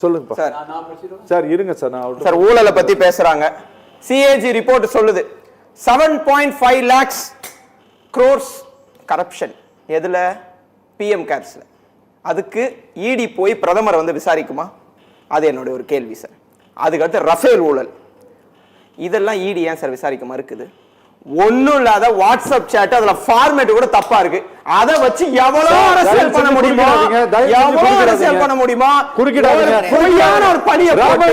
சொல்லுங்க sir. Sir இருங்க sir, நான் சார் ஊழலை பத்தி பேசுறாங்க. சிஏஜி ரிப்போர்ட் சொல்லுது 7.5 lakhs crores கரப்ஷன். எதுல? பிஎம் கேர்ஸ்ல. அதுக்கு இடி போய் பிரதமர் வந்து விசாரிக்குமா? அது என்னோட ஒரு கேள்வி சார். அதுக்கடுத்து ரஃபேல் ஊழல், இதெல்லாம் இடி ஏன் சார் விசாரிக்க மறுக்குது? ஒண்ணும் இல்லாத வாட்ஸ்அப் சாட், அதுல ஃபார்மேட் கூட தப்பா இருக்கு. அத வச்சு எவ்வளவு அரசியல் பண்ண முடியுமா? எவ்வளவு அரசியல் பண்ண முடியுமா? பொய்யான ஒரு பணியை போட்டு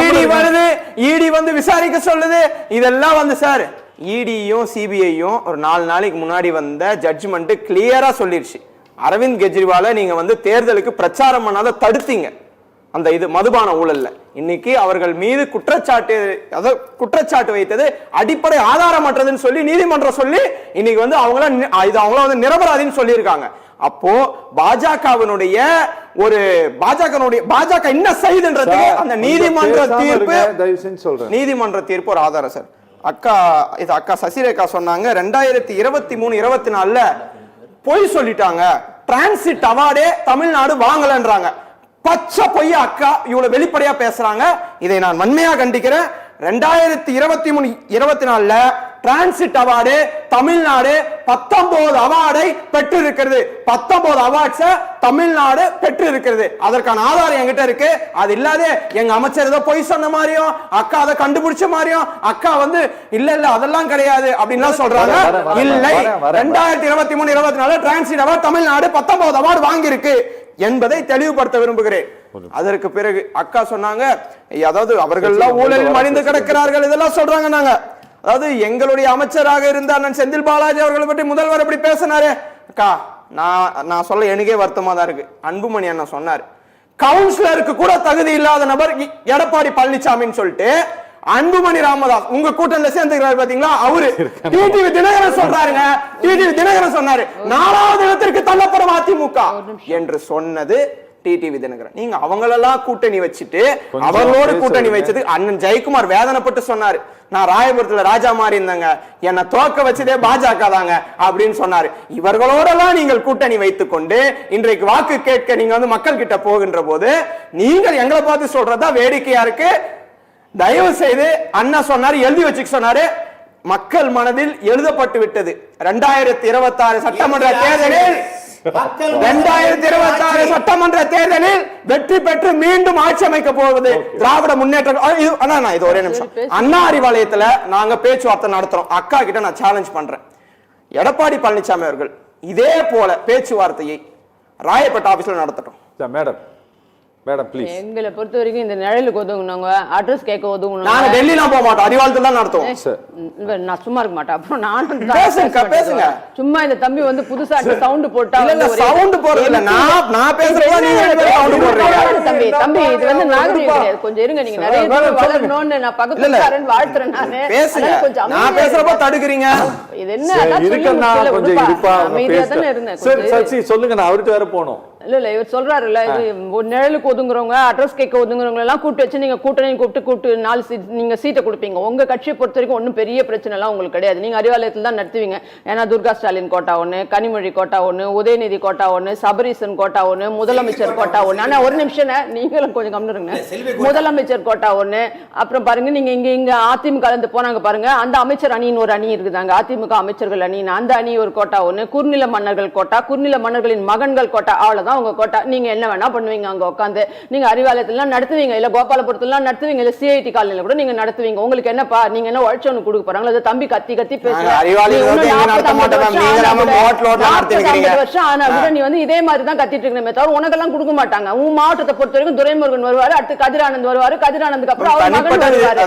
இடி வருது, இடி வந்து விசாரிக்க சொல்லுது. இதெல்லாம் வந்து சார் இடியும் சிபிஐயும் ஒரு 4 நாளைக்கு முன்னாடி வந்த ஜட்ஜ்மெண்ட் கிளியரா சொல்லிருச்சு. அரவிந்த் கெஜ்ரிவாலை நீங்க வந்து தேர்தலுக்கு பிரச்சாரம் பண்ணாத தடுத்தீங்க. அந்த இது மதுபான ஊழல்ல இன்னைக்கு அவர்கள் மீது குற்றச்சாட்டு வைத்தது அடிப்படை ஆதாரமற்றதுன்னு சொல்லி நீதிமன்றம் சொல்லி இன்னைக்கு வந்து அவங்கள வந்து நிரபராதின்னு சொல்லி இருக்காங்க. அப்போ பாஜகவினுடைய பாஜக என்ன செய்துன்றது அந்த நீதிமன்ற தீர்ப்பு ஒரு ஆதாரம் சார். அக்கா சசிரேகா சொன்னாங்க 2023-24 பொய் சொல்லிட்டாங்க, டிரான்சிட் அவார்டே தமிழ்நாடு வாங்கலன்றாங்க. பச்சை பொய்யா அக்கா இவ்வளவு வெளிப்படையா பேசுறாங்க. இதை நான் வன்மையா கண்டிக்கிறேன். 2023-24 டிரான்சிட் அவார்டு தமிழ்நாடு 19 அவார்டை பெற்று இருக்கிறது. 19 அவார்ட்ஸ் தமிழ்நாடு பெற்று இருக்கிறது. அதற்கான ஆதாரம் என்கிட்ட இருக்கு. அது இல்லாத எங்க அமைச்சர் ஏதோ பொய் சொன்ன மாதிரியும் அக்கா அதை கண்டுபிடிச்ச மாதிரியும் அக்கா வந்து இல்ல அதெல்லாம் கிடையாது அப்படின்னு சொல்றாங்க. இல்லை, 2023-24 டிரான்சிட் அவார்டு தமிழ்நாடு 19 அவார்டு வாங்கி இருக்கு என்பதை தெளிவுபடுத்த விரும்புகிறேன். அதற்கு பிறகு அக்கா சொன்னாங்க, அதாவது அவர்கள் ஊழலில் மறைந்து கிடக்கிறார்கள் இதெல்லாம் சொல்றாங்க. நாங்க அதாவது எங்களுடைய அமைச்சராக இருந்த அண்ணன் செந்தில் பாலாஜி அவர்களை பற்றி முதல்வர் எப்படி பேசினாரு? அக்கா நான் சொல்ல எனக்கே வருத்தமா தான் இருக்கு. அன்புமணி அண்ணன் சொன்னாரு, கவுன்சிலருக்கு கூட தகுதி இல்லாத நபர் எடப்பாடி பழனிசாமின்னு சொல்லிட்டு அன்புமணி ராமதாஸ் உங்க கூட்டணியில சேர்ந்துக்கிறாரு பாத்தீங்களா? அவரு டிடிவி தினகரன் சொல்றாருங்க. டிடிவி தினகரன் சொன்னாரு 4வது இடத்திற்கு தள்ளப்படும் அதிமுக என்று சொன்னது டிடிவி தினகரன். நீங்க அவங்களெல்லாம் கூட்டணி வச்சுட்டு அவர்களோடு கூட்டணி வச்சது அண்ணன் ஜெயக்குமார் வேதனைப்பட்டு சொன்னாரு, நான் ராயபுரத்துல ராஜா மாதிரி இருந்தாங்க, என்னை தோக்க வச்சதே பாஜக தாங்க அப்படின்னு சொன்னாரு. இவர்களோடெல்லாம் நீங்கள் கூட்டணி வைத்துக் கொண்டு இன்றைக்கு வாக்கு கேட்க நீங்க வந்து மக்கள் கிட்ட போகின்ற போது நீங்கள் எங்களை பார்த்து சொல்றதா வேடிக்கையா இருக்கு. தயவு செய்து அண்ணா சொன்னாரு, எழுதி வச்சுக்க சொன்னாரு, மக்கள் மனதில் எழுதப்பட்டு விட்டது. 2026 சட்டமன்ற தேர்தலில் 2026 சட்டமன்ற தேர்தலில் வெற்றி பெற்று மீண்டும் ஆட்சி அமைக்க போவது திராவிட முன்னேற்ற. இது ஒரே நிமிஷம். அண்ணா அறிவாலயத்துல நாங்க பேச்சுவார்த்தை நடத்துறோம். அக்கா கிட்ட நான் சேலஞ்ச் பண்றேன், எடப்பாடி பழனிசாமி அவர்கள் இதே போல பேச்சுவார்த்தையை ராயப்பேட்டை ஆபீஸ்ல நடத்தட்டும். Madam please. எங்களை பொறுத்த வரைக்கும் இந்த நிழலுக்கு ஒதுங்குனவங்க அட்ரஸ் கேட்க ஒதுங்கணும். நாங்க டெல்லிலாம் போக மாட்டோம், அறிவாலயத்துல தான் நடத்துவோம். நான் சும்மா இருக்க மாட்டேன். அப்புறம் நானும் பேசுங்க. சும்மா இந்த தம்பி வந்து புதுசா சவுண்ட் போட்டா சவுண்ட் போறது இல்ல, நான் பேசுறேன் சவுண்ட் போடுறீங்க. தம்பி இது வந்து நாகரிகம் கிடையாது. கொஞ்சம் இருங்க, நீங்க நிறைய வளரணும்னு நான் பக்கத்துக்காரன் வாழ்த்துறேன். நானு பேசுங்க, நான் பேசுறப்ப தடுக்குறீங்க. இது என்ன கொஞ்சம் இருப்பா அமைதியா தானே இருந்தேன். சரி சொல்லுங்க, நான் அவர்கிட்ட வேற போனோம். இல்ல இவர் சொல்றாருல்ல, நிழலுக்கு ஒதுங்குறவங்க அட்ரஸ் கேட்க ஒதுங்குறவங்க எல்லாம் கூப்பிட்டு வச்சு நீங்க கூட்டணி கூப்பிட்டு 4 நீங்க சீட்டை கொடுப்பீங்க. உங்க கட்சியை பொறுத்த வரைக்கும் ஒன்றும் பெரிய பிரச்சனை எல்லாம் உங்களுக்கு கிடையாது. நீங்க அறிவாலயத்தில் தான் நடத்துவீங்க. ஏன்னா துர்கா ஸ்டாலின் கோட்டா ஒண்ணு, கனிமொழி கோட்டா ஒண்ணு, உதயநிதி கோட்டா ஒண்ணு, சபரீசன் கோட்டா ஒண்ணு, முதலமைச்சர் கோட்டா ஒண்ணு. ஆனா ஒரு நிமிஷம் நீங்களும் கொஞ்சம் கம்மிருங்க. முதலமைச்சர் கோட்டா ஒண்ணு, அப்புறம் பாருங்க நீங்க இங்க அதிமுக இருந்து போனாங்க பாருங்க, அந்த அமைச்சர் அணின்னு ஒரு அணி இருக்குதாங்க, அதிமுக அமைச்சர்கள் அணி. அந்த அணி ஒரு கோட்டா ஒண்ணு, குறுநில மன்னர்கள் கோட்டா, குறுநில மன்னர்களின் மகன்கள் கோட்டா, அவ்வளவுதான் உங்க கோட்டா. நீங்க என்ன வேணா பண்ணுவீங்க அங்க உட்காந்து. நீங்க அறிவாலயத்துல நடத்துவீங்க, இல்ல கோபாலபுரத்துல நடத்துவீங்க, இல்ல சிஐடி காலனில கூட நீங்க நடத்துவீங்க. உங்களுக்கு என்னப்பா, நீங்க என்ன உழைச்சவனு கொடுக்க போறாங்களா? தம்பி கத்தி பேசுறீங்க. நீ வந்து இதே மாதிரி தான் கத்திட்டு இருக்கணுமே தவிர உனக்கெல்லாம் கொடுக்க மாட்டாங்க. உன் மாவட்டத்தை பொறுத்த வரைக்கும் துரைமுருகன் வருவாரு, அடுத்து கதிரானந்த் வருவாரு, கதிரானந்துக்கு அப்புறம் அவர் மகன் வருவாரு,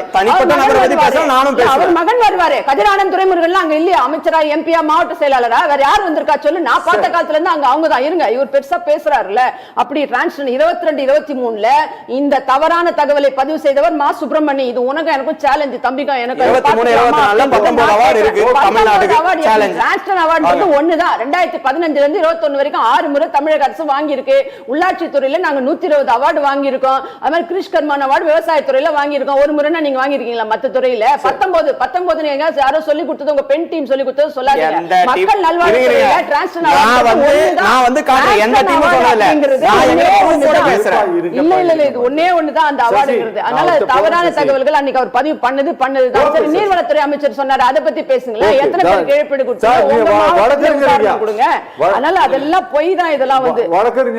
அவர் மகன் வருவாரு. கதிரானந்த் துரைமுருகன் அங்க இல்லையா? அமைச்சரா, எம்பியா, மாவட்ட செயலாளரா, வேற யார் வந்திருக்கா சொல்லு. நான் பார்த்த காலத்துல இருந்து அங்க அவங்க தான் இருங்க. இவர் பெருசா பேசுறாருல. அப்படி 22-23 இந்த தவறான தகவலை பதிவு செய்தவர் மா சுப்பிரமணி. இது உனக்கு எனக்கும் சேலஞ்ச், தம்பிக்கும் எனக்கு. 23-24 அவார்டு இருக்கு தமிழ்நாட்டுக்கு. நேஷனல் அவார்டு ஒண்ணுதான். 2015 இருந்து 21 வரைக்கும் 6 முறை தமிழக அரசு வாங்கி இருக்கு. உள்ளாட்சி துறையில நாங்க 120 அவார்டு வாங்கி இருக்கோம். அது மாதிரி கிருஷ் கர்மான் அவார்டு விவசாய துறையில வாங்கி இருக்கோம். ஒரு முறை நீங்க வாங்கி இருக்கீங்களா? மத்த துறையில 19 நீங்க யாரோ சொல்லி கொடுத்தது, உங்க பெண் டீம் சொல்லி கொடுத்தது சொல்லாதீங்க. மக்கள் நல்வாழ்வு துறையில டிரான்ஸ்ஜெண்டர் அவார்டு நான் வந்து காட்டுறேன். எந்த டீம் சொன்னதில்ல. அப்படிங்கிறது நான் ஒண்ணே எங்க ஒண்ணுதான். கூட பேசுறேன். இல்ல இது ஒண்ணே ஒண்ணுதான் அந்த அவார்டுங்கிறது. அதனால அடுத்த தவறான point தகவல்கள் அன்னைக்கு அவர் பதிவு பண்ணதுதான். Okay, சரி, sir. நீர்வளத்துறை அமைச்சர் சொன்னாரு, அதை பத்தி பேசுங்களேன். Okay, எத்தனை sir. பேருக்கு இழப்பீடு Sir, கொடுத்தீங்க? நீங்க உங்க மாவட்டத்துல வழக்கறிஞர் உதாரணம் ஐயா. கொடுங்க. அதனால அதெல்லாம் பொய் தான் இதெல்லாம் வந்து வழக்கறிஞர்